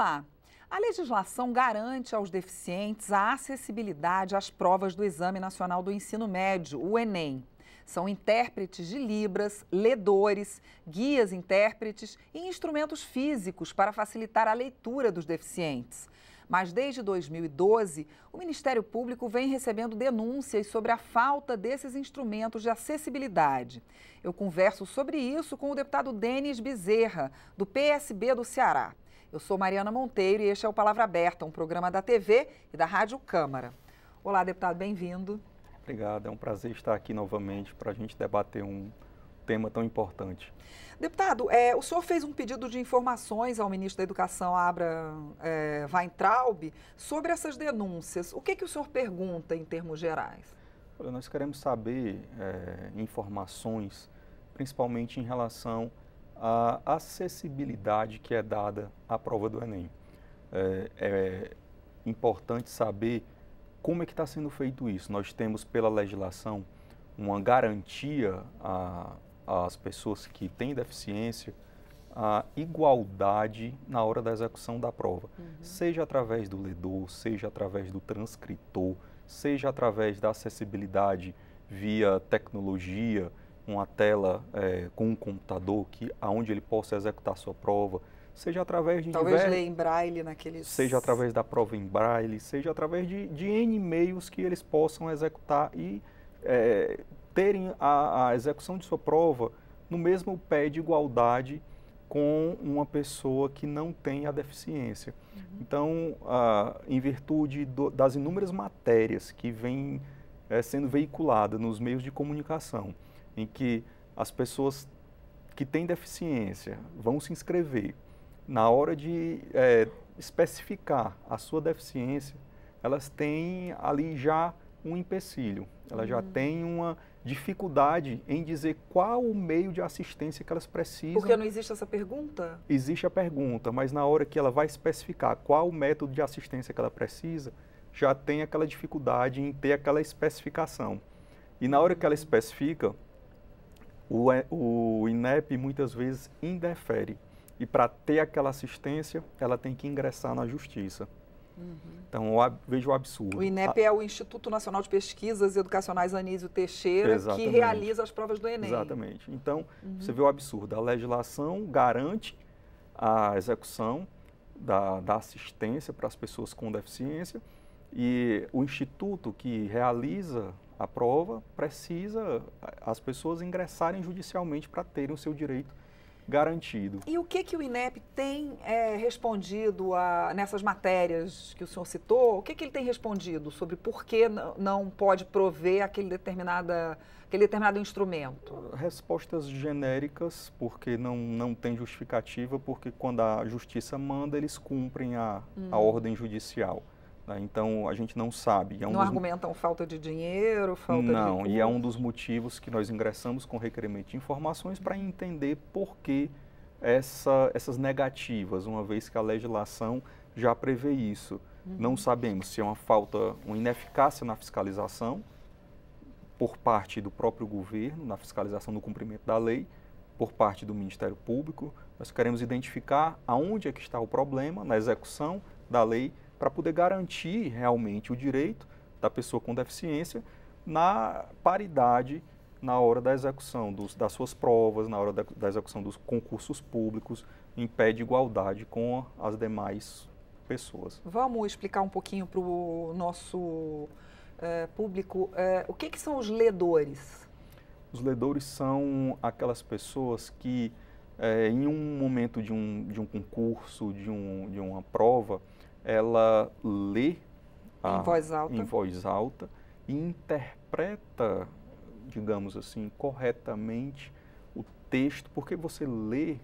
Olá! A legislação garante aos deficientes a acessibilidade às provas do Exame Nacional do Ensino Médio, o Enem. São intérpretes de Libras, ledores, guias intérpretes e instrumentos físicos para facilitar a leitura dos deficientes. Mas desde 2012, o Ministério Público vem recebendo denúncias sobre a falta desses instrumentos de acessibilidade. Eu converso sobre isso com o deputado Denis Bezerra, do PSB do Ceará. Eu sou Mariana Monteiro e este é o Palavra Aberta, um programa da TV e da Rádio Câmara. Olá, deputado, bem-vindo. Obrigado, é um prazer estar aqui novamente para a gente debater um tema tão importante. Deputado, o senhor fez um pedido de informações ao ministro da Educação, Abraham Weintraub, sobre essas denúncias. O que o senhor pergunta em termos gerais? Olha, nós queremos saber informações, principalmente em relação à acessibilidade que é dada à prova do Enem. É importante saber como é que está sendo feito isso. Nós temos, pela legislação, uma garantia às pessoas que têm deficiência, a igualdade na hora da execução da prova. Seja através do ledor, seja através do transcritor, seja através da acessibilidade via tecnologia, uma tela com um computador onde ele possa executar sua prova, seja através de talvez ler em braille naqueles... Seja através da prova em braille, seja através de N meios que eles possam executar e terem a execução de sua prova no mesmo pé de igualdade com uma pessoa que não tem a deficiência. Então, em virtude das inúmeras matérias que vêm sendo veiculadas nos meios de comunicação, em que as pessoas que têm deficiência vão se inscrever, na hora de especificar a sua deficiência, elas têm ali já um empecilho, elas já têm uma dificuldade em dizer qual o meio de assistência que elas precisam. Porque não existe essa pergunta? Existe a pergunta, mas na hora que ela vai especificar qual o método de assistência que ela precisa, já tem aquela dificuldade em ter aquela especificação. E na hora que ela especifica, o INEP muitas vezes indefere. E para ter aquela assistência, ela tem que ingressar na justiça. Então, eu vejo o absurdo. O INEP é o Instituto Nacional de Pesquisas Educacionais Anísio Teixeira, Exatamente. Que realiza as provas do Enem. Exatamente. Então, você vê o absurdo. A legislação garante a execução da assistência para as pessoas com deficiência e o instituto que realiza a prova precisa as pessoas ingressarem judicialmente para terem o seu direito garantido. E o que o INEP tem respondido nessas matérias que o senhor citou? O que ele tem respondido sobre por que não pode prover aquele determinado instrumento? Respostas genéricas, porque não tem justificativa, porque quando a justiça manda, eles cumprem a ordem judicial. Né? Então, a gente não sabe. Não argumentam falta de dinheiro, falta de recursos? Não, e é um dos motivos que nós ingressamos com requerimento de informações para entender por que essas negativas, uma vez que a legislação já prevê isso. Não sabemos se é uma ineficácia na fiscalização por parte do próprio governo, na fiscalização do cumprimento da lei, por parte do Ministério Público. Nós queremos identificar aonde é que está o problema na execução da lei, para poder garantir realmente o direito da pessoa com deficiência na paridade na hora da execução das suas provas, na hora da execução dos concursos públicos, em pé de igualdade com as demais pessoas. Vamos explicar um pouquinho para o nosso público o que são os ledores? Os ledores são aquelas pessoas que, em um momento de um concurso, de uma prova, ela lê em voz alta e interpreta, digamos assim, corretamente o texto, porque você lê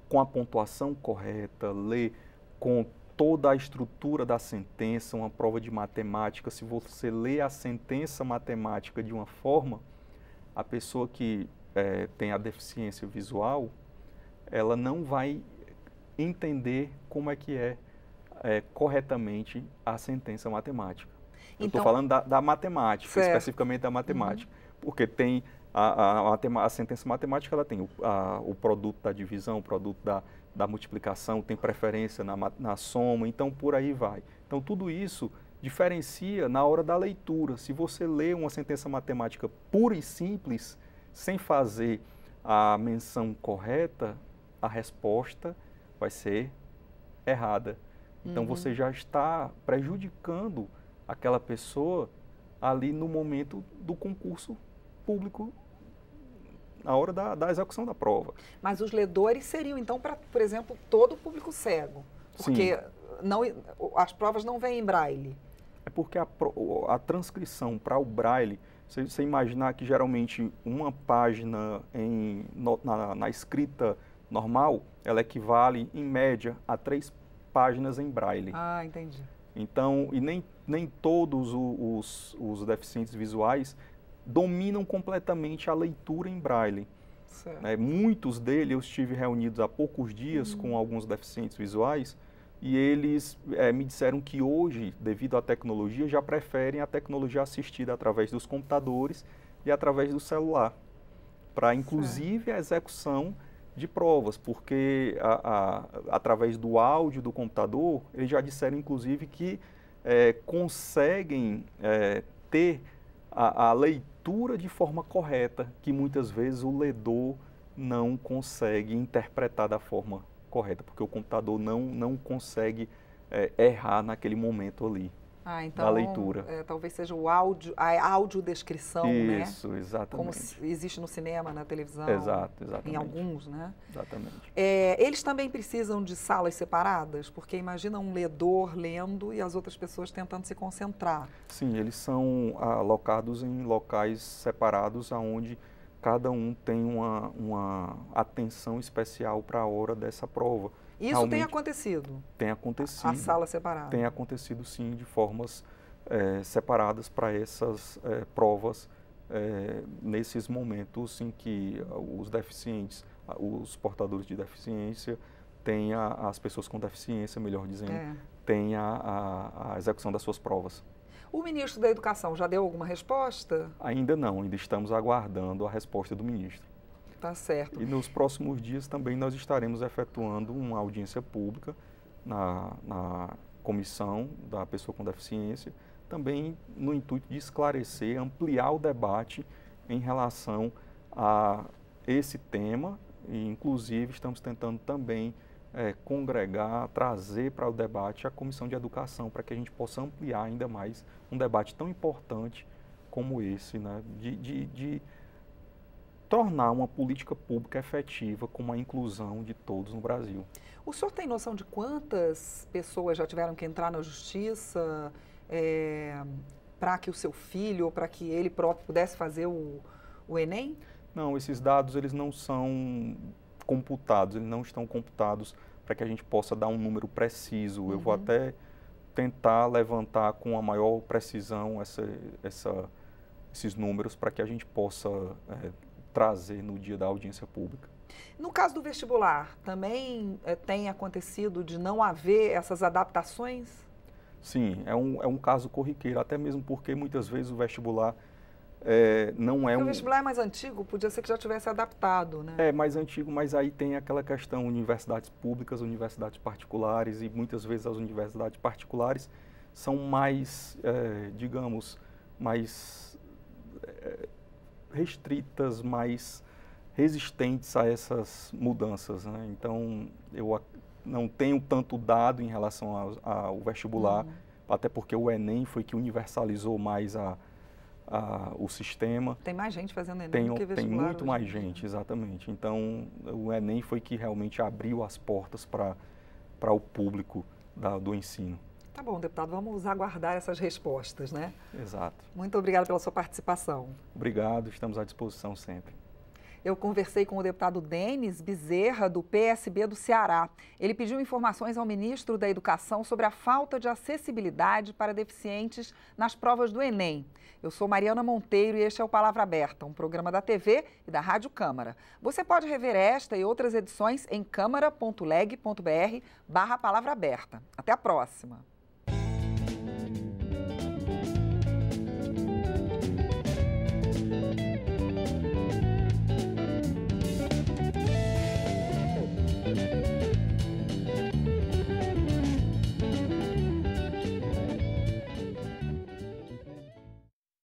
com a pontuação correta, lê com toda a estrutura da sentença, uma prova de matemática. Se você lê a sentença matemática de uma forma, a pessoa que tem a deficiência visual, ela não vai entender como é que corretamente a sentença matemática. Eu estou falando da matemática, certo. Especificamente da matemática, porque tem a sentença matemática, ela tem o produto da divisão, o produto da multiplicação, tem preferência na soma, então por aí vai. Então tudo isso diferencia na hora da leitura. Se você lê uma sentença matemática pura e simples, sem fazer a menção correta, a resposta vai ser errada. Então você já está prejudicando aquela pessoa ali no momento do concurso público, na hora da execução da prova. Mas os ledores seriam, então, para, por exemplo, todo o público cego? Porque não, as provas não vêm em braille. É porque a transcrição para o braille, você imaginar que geralmente uma página na escrita normal, ela equivale, em média, a 3 páginas em braille. Ah, entendi. Então, e nem todos os deficientes visuais dominam completamente a leitura em braille. Muitos deles, eu estive reunidos há poucos dias com alguns deficientes visuais, e eles me disseram que hoje, devido à tecnologia, já preferem a tecnologia assistida através dos computadores e através do celular, para inclusive a execução de provas, porque através do áudio do computador, eles já disseram inclusive que conseguem ter a leitura de forma correta, que muitas vezes o ledor não consegue interpretar da forma correta, porque o computador não consegue errar naquele momento ali, então, da leitura. Talvez seja o áudio, a audiodescrição, né? Isso, exatamente. Como existe no cinema, na televisão. Exatamente. Em alguns, né? Exatamente. Eles também precisam de salas separadas? Porque imagina um ledor lendo e as outras pessoas tentando se concentrar. Sim, eles são alocados em locais separados, onde cada um tem uma atenção especial para a hora dessa prova. Isso realmente tem acontecido? Tem acontecido. A sala separada? Tem acontecido, sim, de formas separadas para essas provas, nesses momentos em que os deficientes, os portadores de deficiência, têm as pessoas com deficiência, melhor dizendo, têm a execução das suas provas. O ministro da Educação já deu alguma resposta? Ainda não, ainda estamos aguardando a resposta do ministro. Tá certo. E nos próximos dias também nós estaremos efetuando uma audiência pública na comissão da pessoa com deficiência, também no intuito de esclarecer, ampliar o debate em relação a esse tema, e inclusive estamos tentando também congregar, trazer para o debate a Comissão de Educação, para que a gente possa ampliar ainda mais um debate tão importante como esse, né, de tornar uma política pública efetiva com a inclusão de todos no Brasil. O senhor tem noção de quantas pessoas já tiveram que entrar na justiça para que o seu filho ou para que ele próprio pudesse fazer o Enem? Não, esses dados eles não são computados, eles não estão computados para que a gente possa dar um número preciso. Eu vou até tentar levantar com a maior precisão esses números para que a gente possa trazer no dia da audiência pública. No caso do vestibular, também tem acontecido de não haver essas adaptações? Sim, é um caso corriqueiro, até mesmo porque muitas vezes o vestibular não é O vestibular é mais antigo, podia ser que já tivesse adaptado, né? É mais antigo, mas aí tem aquela questão universidades públicas, universidades particulares, e muitas vezes as universidades particulares são mais, digamos, mais restritas, mais resistentes a essas mudanças, né? Então, eu não tenho tanto dado em relação ao vestibular, até porque o Enem foi que universalizou mais o sistema. Tem mais gente fazendo Enem do que vestibular? Tem muito mais gente, exatamente. Então, o Enem foi que realmente abriu as portas para o público do ensino. Tá bom, deputado, vamos aguardar essas respostas, né? Exato. Muito obrigada pela sua participação. Obrigado, estamos à disposição sempre. Eu conversei com o deputado Denis Bezerra, do PSB do Ceará. Ele pediu informações ao ministro da Educação sobre a falta de acessibilidade para deficientes nas provas do Enem. Eu sou Mariana Monteiro e este é o Palavra Aberta, um programa da TV e da Rádio Câmara. Você pode rever esta e outras edições em câmara.leg.br/palavra aberta. Até a próxima!